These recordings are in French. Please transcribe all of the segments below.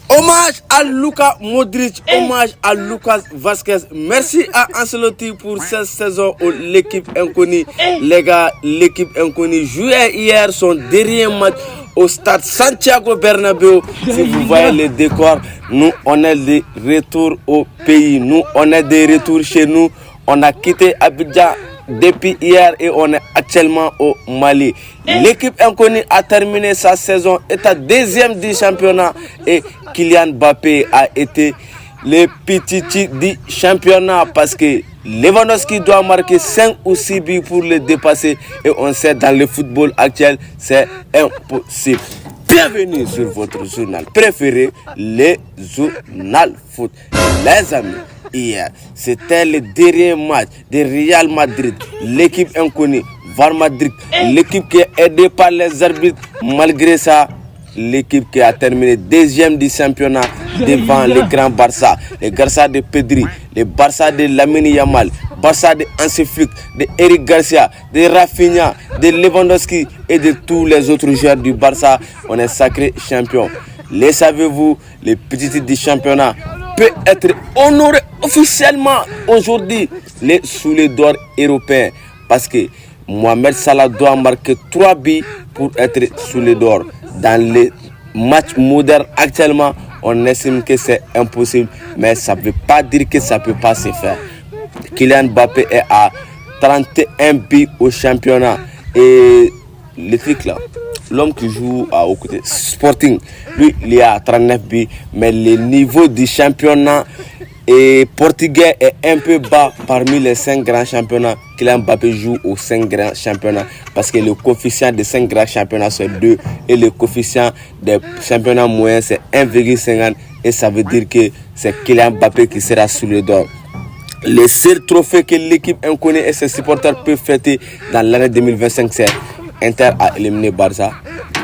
Hommage à Luka Modric, hommage à Lucas Vazquez. Merci à Ancelotti pour cette saison où l'équipe inconnue. Les gars, l'équipe inconnue jouait hier son dernier match au stade Santiago Bernabéu. Si vous voyez le décor, nous on est de retour au pays. Nous on est de retour chez nous. On a quitté Abidjan depuis hier et on est actuellement au Mali. L'équipe inconnue a terminé sa saison, est à deuxième du championnat et Kylian Mbappé a été le petit du championnat parce que Lewandowski doit marquer 5 ou 6 buts pour le dépasser et on sait dans le football actuel c'est impossible. Bienvenue sur votre journal préféré, le journal foot. Les amis, hier, c'était le dernier match de Real Madrid, l'équipe inconnue, VAR Madrid, l'équipe qui est aidée par les arbitres. Malgré ça, l'équipe qui a terminé deuxième du championnat devant le grand Barça, le Barça de Pedri, le Barça de Lamine Yamal, Barça de Hansi Flick, de Eric Garcia, de Rafinha, de Lewandowski et de tous les autres joueurs du Barça. On est sacré champion. Le savez-vous, le petit du championnat peut être honoré officiellement aujourd'hui sous les d'or européens parce que Mohamed Salah doit marquer 3 buts pour être sous les d'or. Dans les matchs modernes actuellement, on estime que c'est impossible, mais ça ne veut pas dire que ça ne peut pas se faire. Kylian Mbappé est à 31 buts au championnat et le truc là, l'homme qui joue au côté Sporting, lui il est à 39 buts, mais le niveau du championnat portugais est un peu bas parmi les 5 grands championnats. Kylian Mbappé joue aux 5 grands championnats parce que le coefficient des 5 grands championnats c'est 2 et le coefficient des championnats moyens c'est 1,50 et ça veut dire que c'est Kylian Mbappé qui sera sous le d'or. Le seul trophée que l'équipe inconnue et ses supporters peuvent fêter dans l'année 2025 c'est Inter a éliminé Barça,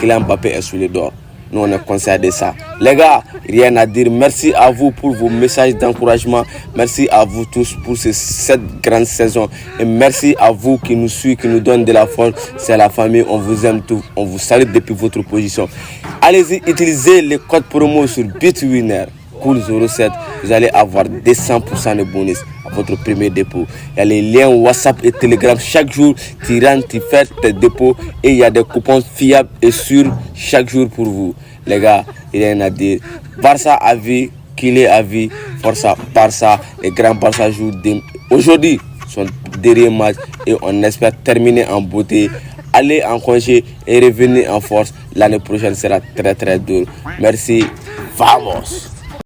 Kylian Mbappé est sous le d'or. Nous on est conscients de ça. Les gars, rien à dire. Merci à vous pour vos messages d'encouragement. Merci à vous tous pour cette grande saison. Et merci à vous qui nous suivez, qui nous donnent de la force. C'est la famille, on vous aime tous. On vous salue depuis votre position. Allez-y, utilisez les codes promo sur BitWinner. Cool 07, vous allez avoir 200% de bonus à votre premier dépôt. Il y a les liens WhatsApp et Telegram. Chaque jour, tu rentres, tu fais tes dépôts et il y a des coupons fiables et sûrs chaque jour pour vous. Les gars, il y a rien à dire. Barça à vie, Kylian à vie, Forza Barça. Les grands Barça jouent aujourd'hui son dernier match et on espère terminer en beauté. Aller en congé et revenir en force. L'année prochaine sera très très dur. Merci. Vamos.